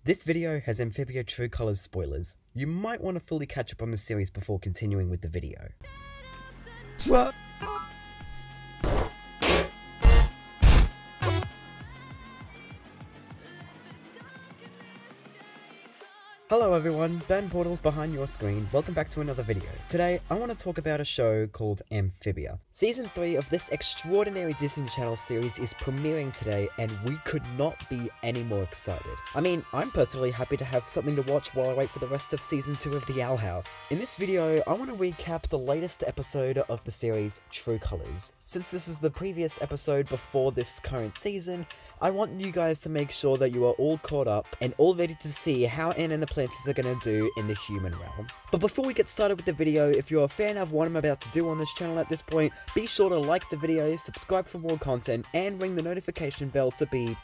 This video has Amphibia True Colors spoilers. You might want to fully catch up on the series before continuing with the video. Hello everyone, Ben Portals behind your screen. Welcome back to another video. Today, I want to talk about a show called Amphibia. Season 3 of this extraordinary Disney Channel series is premiering today, and we could not be any more excited. I mean, I'm personally happy to have something to watch while I wait for the rest of Season 2 of The Owl House. In this video, I want to recap the latest episode of the series, True Colors. Since this is the previous episode before this current season, I want you guys to make sure that you are all caught up and all ready to see how Anne and the Planters are gonna do in the human realm. But before we get started with the video, if you're a fan of what I'm about to do on this channel at this point, be sure to like the video, subscribe for more content, and ring the notification bell to be,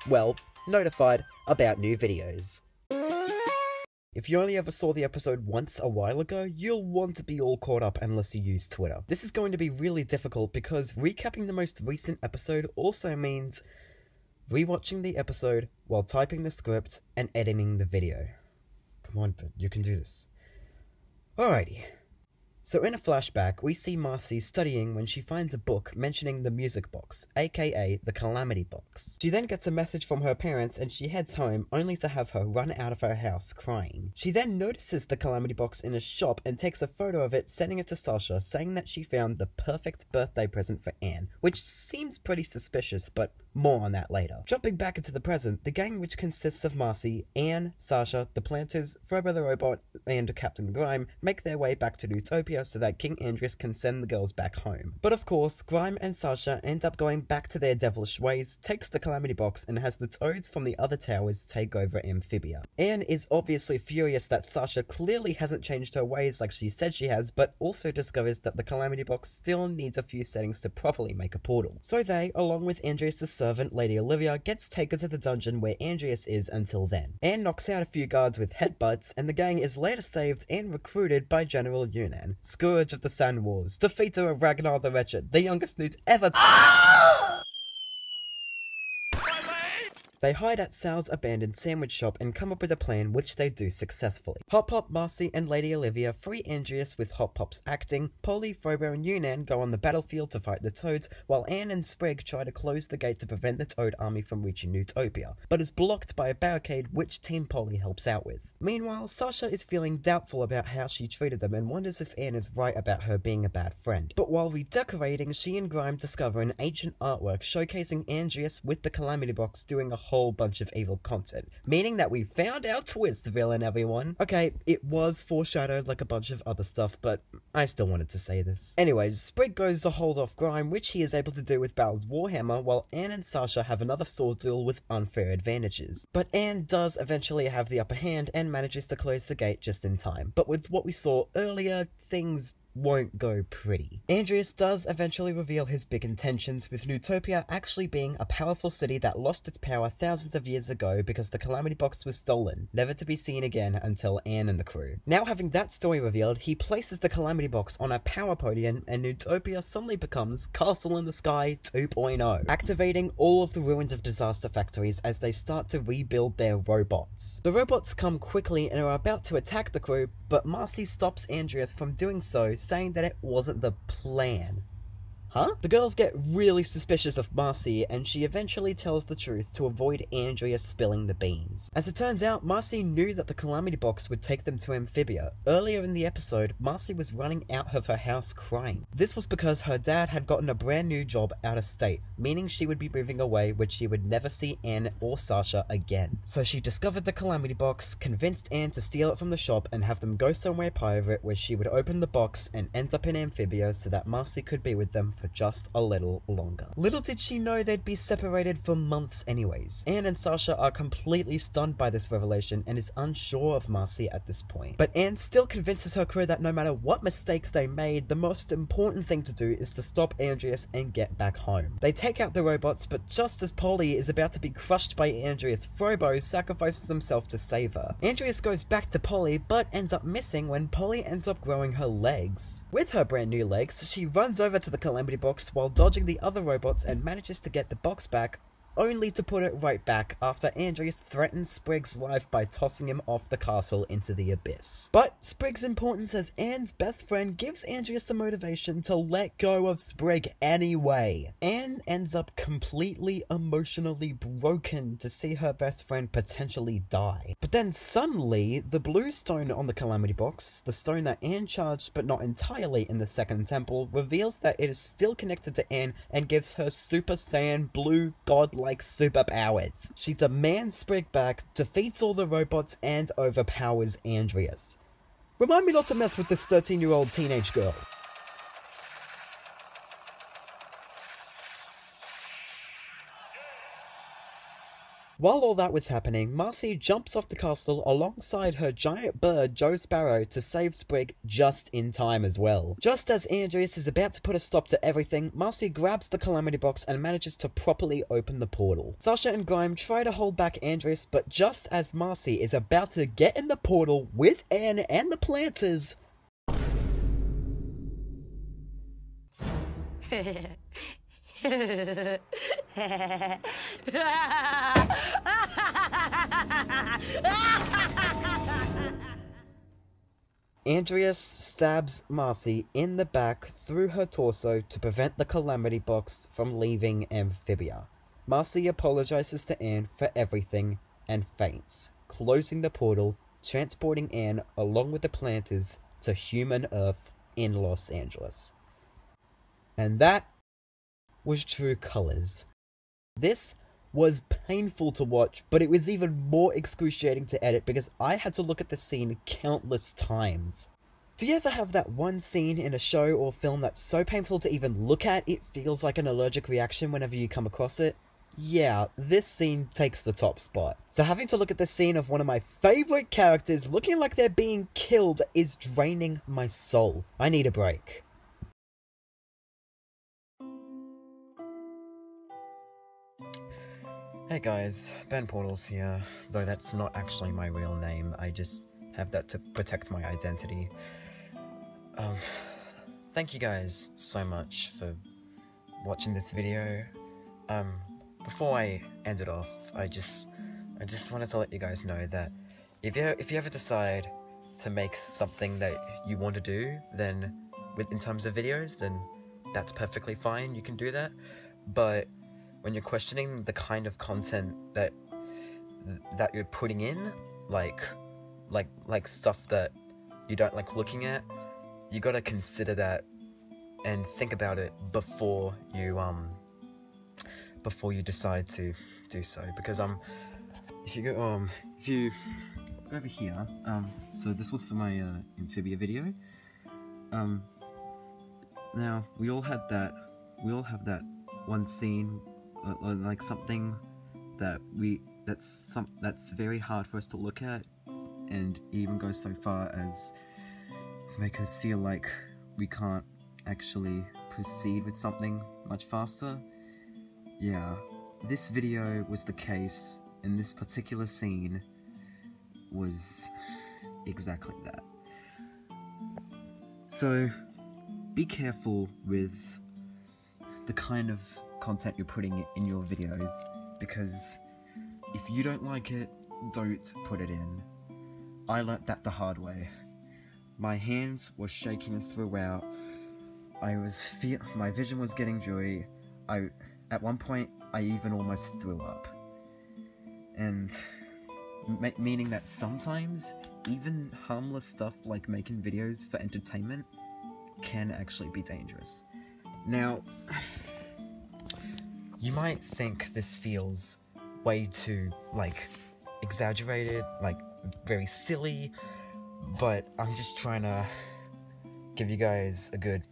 well, notified about new videos. If you only ever saw the episode once a while ago, you'll want to be all caught up unless you use Twitter. This is going to be really difficult because recapping the most recent episode also means rewatching the episode while typing the script and editing the video. Come on, but you can do this. Alrighty. So in a flashback, we see Marcy studying when she finds a book mentioning the music box, aka the Calamity Box. She then gets a message from her parents and she heads home, only to have her run out of her house crying. She then notices the Calamity Box in a shop and takes a photo of it, sending it to Sasha, saying that she found the perfect birthday present for Anne, which seems pretty suspicious, but more on that later. Jumping back into the present, the gang, which consists of Marcy, Anne, Sasha, the Planters, Frobo the Robot, and Captain Grime, make their way back to Utopia so that King Andrius can send the girls back home. But of course, Grime and Sasha end up going back to their devilish ways, takes the Calamity Box, and has the Toads from the other towers take over Amphibia. Anne is obviously furious that Sasha clearly hasn't changed her ways like she said she has, but also discovers that the Calamity Box still needs a few settings to properly make a portal. So they, along with Andrius' servant, Lady Olivia, gets taken to the dungeon where Andrius is until then. Anne knocks out a few guards with headbutts, and the gang is later saved and recruited by General Yunnan, Scourge of the Sand Wars, defeater of Ragnar the Wretched, the youngest newt ever. They hide at Sal's abandoned sandwich shop and come up with a plan, which they do successfully. Hot Pop, Marcy, and Lady Olivia free Andrius with Hot Pop's acting. Polly, Frobo, and Yunnan go on the battlefield to fight the Toads, while Anne and Sprig try to close the gate to prevent the Toad army from reaching Utopia, but is blocked by a barricade which Team Polly helps out with. Meanwhile, Sasha is feeling doubtful about how she treated them and wonders if Anne is right about her being a bad friend. But while redecorating, she and Grime discover an ancient artwork showcasing Andrius with the Calamity Box doing a whole bunch of evil content, meaning that we found our twist villain, everyone. Okay, it was foreshadowed like a bunch of other stuff, but I still wanted to say this. Anyways, Sprig goes to hold off Grime, which he is able to do with Bal's Warhammer, while Anne and Sasha have another sword duel with unfair advantages. But Anne does eventually have the upper hand and manages to close the gate just in time. But with what we saw earlier, things won't go pretty. Andrius does eventually reveal his big intentions, with Utopia actually being a powerful city that lost its power thousands of years ago because the Calamity Box was stolen, never to be seen again until Anne and the crew. Now having that story revealed, he places the Calamity Box on a power podium and Utopia suddenly becomes Castle in the Sky 2.0, activating all of the ruins of disaster factories as they start to rebuild their robots. The robots come quickly and are about to attack the crew, but Marcy stops Andrius from doing so, saying that it wasn't the plan. Huh? The girls get really suspicious of Marcy, and she eventually tells the truth to avoid Andrius spilling the beans. As it turns out, Marcy knew that the Calamity Box would take them to Amphibia. Earlier in the episode, Marcy was running out of her house crying. This was because her dad had gotten a brand new job out of state, meaning she would be moving away, which she would never see Anne or Sasha again. So she discovered the Calamity Box, convinced Anne to steal it from the shop and have them go somewhere private where she would open the box and end up in Amphibia so that Marcy could be with them for just a little longer. Little did she know they'd be separated for months anyways. Anne and Sasha are completely stunned by this revelation and is unsure of Marcy at this point. But Anne still convinces her crew that no matter what mistakes they made, the most important thing to do is to stop Andrius and get back home. They take out the robots, but just as Polly is about to be crushed by Andrius, Frobo sacrifices himself to save her. Andrius goes back to Polly, but ends up missing when Polly ends up growing her legs. With her brand new legs, she runs over to the Calamity Box while dodging the other robots and manages to get the box back only to put it right back after Andreas threatens Sprig's life by tossing him off the castle into the abyss. But Sprig's importance as Anne's best friend gives Andreas the motivation to let go of Sprig anyway. Anne ends up completely emotionally broken to see her best friend potentially die. But then suddenly, the blue stone on the Calamity Box, the stone that Anne charged but not entirely in the second temple, reveals that it is still connected to Anne and gives her Super Saiyan blue godlike superpowers. She demands Sprig back, defeats all the robots, and overpowers Andreas. Remind me not to mess with this 13-year-old teenage girl. While all that was happening, Marcy jumps off the castle alongside her giant bird, Joe Sparrow, to save Sprig just in time as well. Just as Andreas is about to put a stop to everything, Marcy grabs the Calamity Box and manages to properly open the portal. Sasha and Grime try to hold back Andreas, but just as Marcy is about to get in the portal with Anne and the Planters... Andreas stabs Marcy in the back through her torso to prevent the Calamity Box from leaving Amphibia. Marcy apologizes to Anne for everything and faints, closing the portal, transporting Anne along with the Planters to human Earth in Los Angeles. And that was True Colors. This was painful to watch, but it was even more excruciating to edit because I had to look at the scene countless times. Do you ever have that one scene in a show or film that's so painful to even look at it feels like an allergic reaction whenever you come across it? Yeah, this scene takes the top spot. So having to look at the scene of one of my favorite characters looking like they're being killed is draining my soul. I need a break. Hey guys, Ben Portals here, though that's not actually my real name, I just have that to protect my identity. Thank you guys so much for watching this video. Before I end it off, I just wanted to let you guys know that if you ever decide to make something that you want to do, then in terms of videos, then that's perfectly fine, you can do that, but when you're questioning the kind of content that you're putting in, like stuff that you don't like looking at, you gotta consider that and think about it before you decide to do so. Because if you go over here, so this was for my Amphibia video. Now we all have that one scene. Or like something that's very hard for us to look at, and even go so far as to make us feel like we can't actually proceed with something much faster. Yeah, this video was the case, and this particular scene was exactly that. So be careful with the kind of content you're putting in your videos, because if you don't like it, don't put it in. I learnt that the hard way. My hands were shaking throughout. My vision was getting jittery. At one point, I even almost threw up. And meaning that sometimes even harmless stuff like making videos for entertainment can actually be dangerous. Now, you might think this feels way too, exaggerated, very silly, but I'm just trying to give you guys a good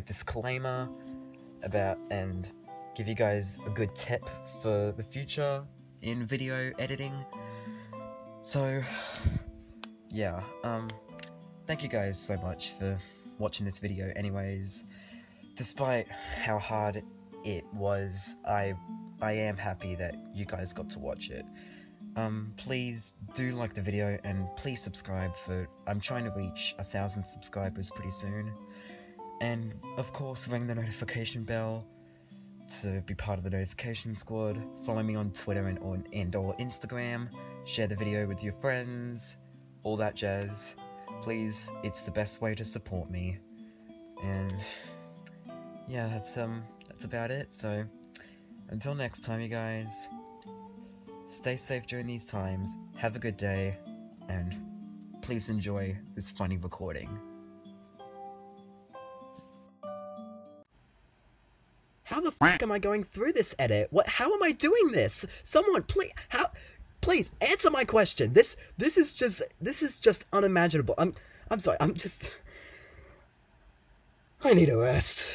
disclaimer and give you guys a good tip for the future in video editing. So, yeah, thank you guys so much for watching this video anyways. Despite how hard it was, I am happy that you guys got to watch it. Please do like the video and please subscribe I'm trying to reach 1,000 subscribers pretty soon. And of course ring the notification bell to be part of the notification squad. Follow me on Twitter and or Instagram. Share the video with your friends. All that jazz. Please, it's the best way to support me. And yeah, that's about it. So until next time, you guys, stay safe during these times. Have a good day, and please enjoy this funny recording. How the fuck am I going through this edit? How am I doing this? Someone, please answer my question. This is just unimaginable. I'm sorry. I need a rest.